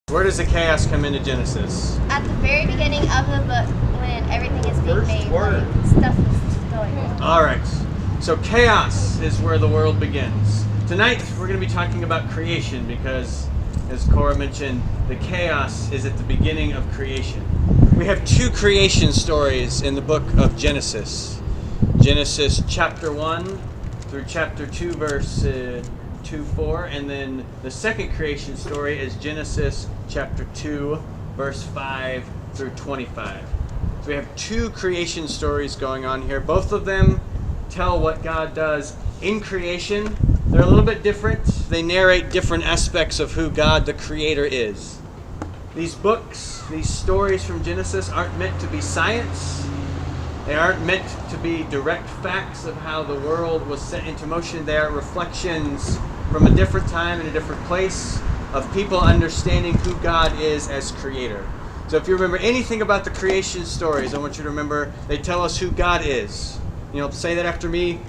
Where does the chaos come into Genesis? At the very beginning of the book, when everything is being First made, word. like, stuff is going on. All right. So chaos is where the world begins. Tonight we're going to be talking about creation because, as Cora mentioned, the chaos is at the beginning of creation. We have two creation stories in the book of Genesis. Genesis chapter 1 through chapter 2, verse 2-4, and then the second creation story is Genesis chapter 2, verse 5 through 25. So we have two creation stories going on here. Both of them tell what God does in creation. They're a little bit different. They narrate different aspects of who God the Creator is. These books, these stories from Genesis aren't meant to be science. They aren't meant to be direct facts of how the world was set into motion. They are reflections from a different time and a different place of people understanding who God is as Creator. So if you remember anything about the creation stories, I want you to remember they tell us who God is. You know, say that after me,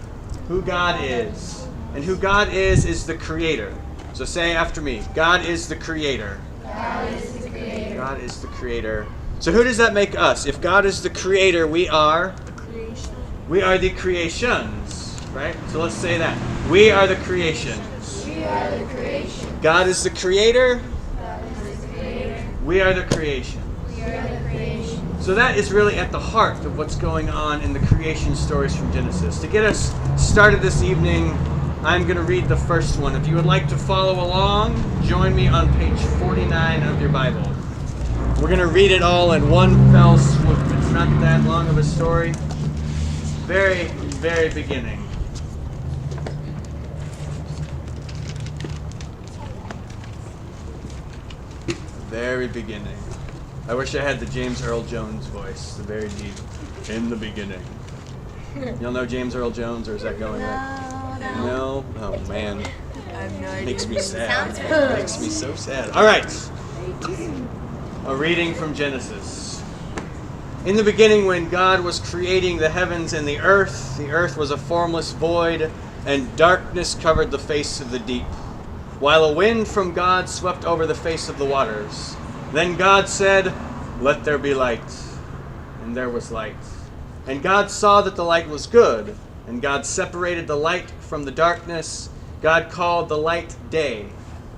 who God is. And who God is the Creator. So say after me, God is the Creator. God is the Creator. God is the Creator. So who does that make us? If God is the Creator, we are the creations, right? So let's say that. We are the creations. We are the creation. God is the Creator. God is the Creator. We are the creation. We are the creation. So that is really at the heart of what's going on in the creation stories from Genesis. To get us started this evening, I'm going to read the first one. If you would like to follow along, join me on page 49 of your Bible. We're going to read it all in one fell swoop. It's not that long of a story. Very, very beginning. Very beginning. I wish I had the James Earl Jones voice, the very deep, in the beginning. Y'all know James Earl Jones, or is that going right? No? Oh, man. I have no idea. Makes me sad. Sounds good. Makes me so sad. All right. A reading from Genesis. In the beginning, when God was creating the heavens and the earth was a formless void, and darkness covered the face of the deep, while a wind from God swept over the face of the waters. Then God said, "Let there be light." And there was light. And God saw that the light was good, and God separated the light from the darkness. God called the light day,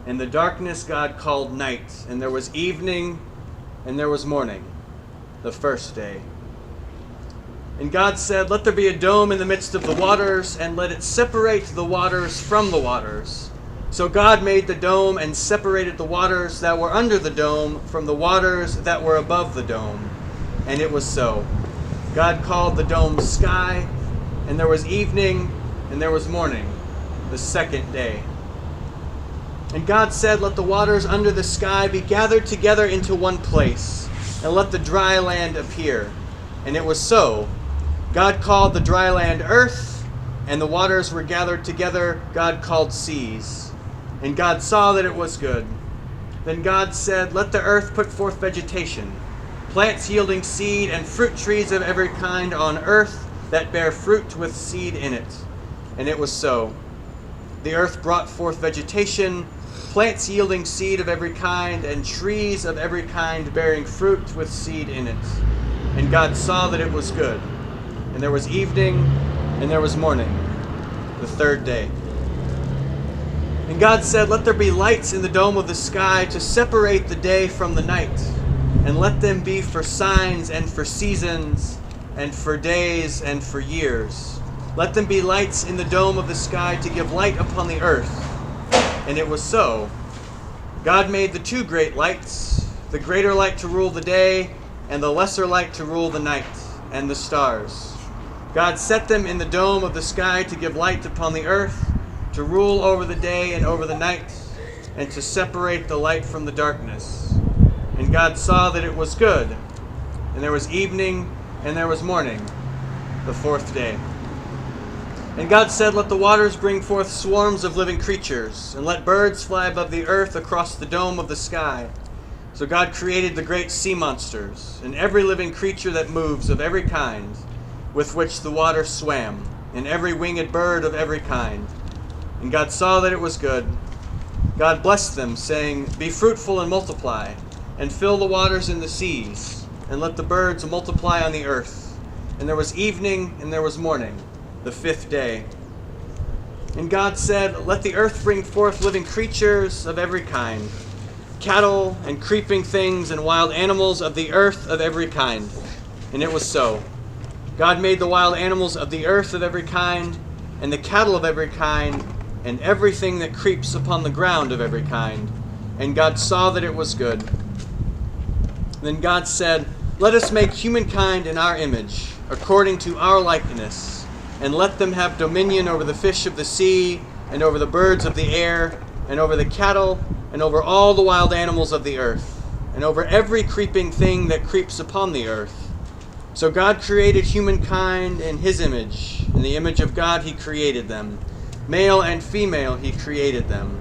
and the darkness God called night. And there was evening, and there was morning, the first day. And God said, "Let there be a dome in the midst of the waters, and let it separate the waters from the waters." So God made the dome and separated the waters that were under the dome from the waters that were above the dome. And it was so. God called the dome sky, and there was evening, and there was morning, the second day. And God said, "Let the waters under the sky be gathered together into one place, and let the dry land appear." And it was so. God called the dry land earth, and the waters were gathered together God called seas. And God saw that it was good. Then God said, "Let the earth put forth vegetation, plants yielding seed, and fruit trees of every kind on earth that bear fruit with seed in it." And it was so. The earth brought forth vegetation, plants yielding seed of every kind, and trees of every kind bearing fruit with seed in it. And God saw that it was good. And there was evening, and there was morning, the third day. And God said, "Let there be lights in the dome of the sky to separate the day from the night, and let them be for signs and for seasons and for days and for years. Let them be lights in the dome of the sky to give light upon the earth." And it was so. God made the two great lights, the greater light to rule the day, and the lesser light to rule the night, and the stars. God set them in the dome of the sky to give light upon the earth, to rule over the day and over the night, and to separate the light from the darkness. And God saw that it was good. And there was evening, and there was morning, the fourth day. And God said, "Let the waters bring forth swarms of living creatures, and let birds fly above the earth across the dome of the sky." So God created the great sea monsters, and every living creature that moves of every kind, with which the water swam, and every winged bird of every kind. And God saw that it was good. God blessed them, saying, "Be fruitful and multiply, and fill the waters in the seas, and let the birds multiply on the earth." And there was evening and there was morning, the fifth day. And God said, "Let the earth bring forth living creatures of every kind, cattle and creeping things and wild animals of the earth of every kind." And it was so. God made the wild animals of the earth of every kind, and the cattle of every kind, and everything that creeps upon the ground of every kind. And God saw that it was good. Then God said, "Let us make humankind in our image, according to our likeness, and let them have dominion over the fish of the sea, and over the birds of the air, and over the cattle, and over all the wild animals of the earth, and over every creeping thing that creeps upon the earth." So God created humankind in his image. In the image of God he created them. Male and female he created them.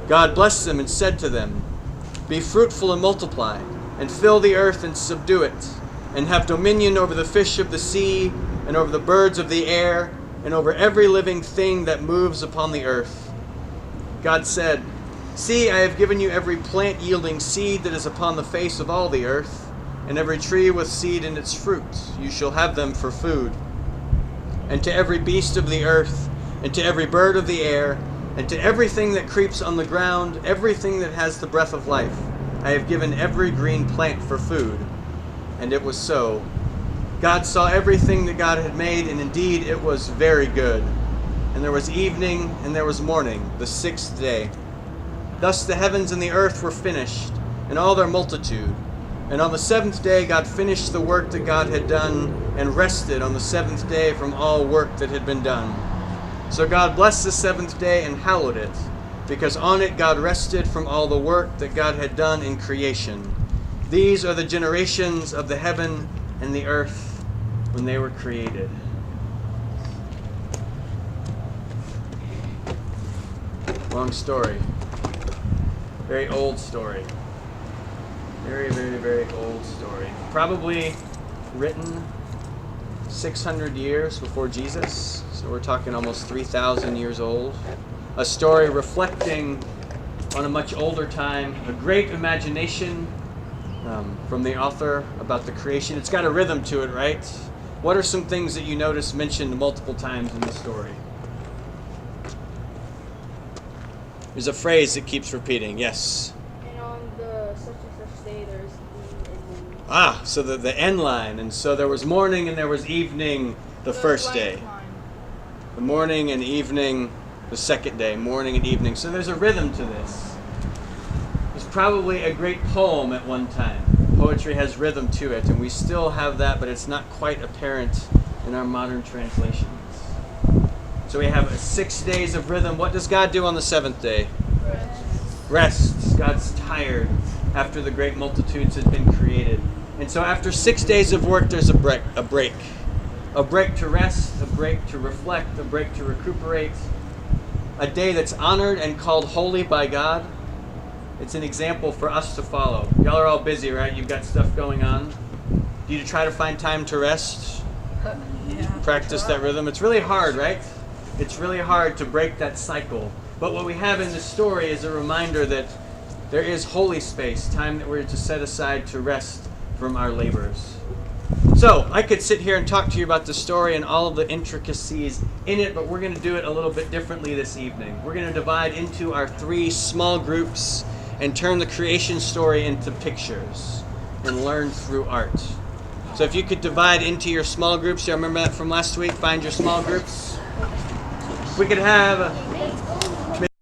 God blessed them and said to them, "Be fruitful and multiply, and fill the earth and subdue it, and have dominion over the fish of the sea, and over the birds of the air, and over every living thing that moves upon the earth." God said, "See, I have given you every plant yielding seed that is upon the face of all the earth, and every tree with seed in its fruit. You shall have them for food. And to every beast of the earth, and to every bird of the air, and to everything that creeps on the ground, everything that has the breath of life, I have given every green plant for food." And it was so. God saw everything that God had made, and indeed it was very good. And there was evening and there was morning, the sixth day. Thus the heavens and the earth were finished, and all their multitude. And on the seventh day God finished the work that God had done, and rested on the seventh day from all work that had been done. So God blessed the seventh day and hallowed it, because on it God rested from all the work that God had done in creation. These are the generations of the heaven and the earth when they were created. Long story. Very old story. Very, very, very old story. Probably written 600 years before Jesus. So we're talking almost 3,000 years old. A story reflecting on a much older time, a great imagination from the author about the creation. It's got a rhythm to it, right? What are some things that you notice mentioned multiple times in the story? There's a phrase that keeps repeating. Yes? And on the such and such day, there's the and then Ah, so the end line. And so there was morning and there was evening the first day. The morning and evening the second day. Morning and evening. So there's a rhythm to this. There's probably a great poem at one time. Poetry has rhythm to it, and we still have that, but it's not quite apparent in our modern translations. So we have 6 days of rhythm. What does God do on the seventh day? Rests. God's tired after the great multitudes had been created. And so after 6 days of work, there's a break. A break to rest, a break to reflect, a break to recuperate. A day that's honored and called holy by God. It's an example for us to follow. Y'all are all busy, right? You've got stuff going on. Do you try to find time to rest? Practice that rhythm. It's really hard, right? It's really hard to break that cycle. But what we have in this story is a reminder that there is holy space, time that we're to set aside to rest from our labors. So, I could sit here and talk to you about the story and all of the intricacies in it, but we're going to do it a little bit differently this evening. We're going to divide into our 3 small groups and turn the creation story into pictures and learn through art. So if you could divide into your small groups, you remember that from last week? Find your small groups. We could have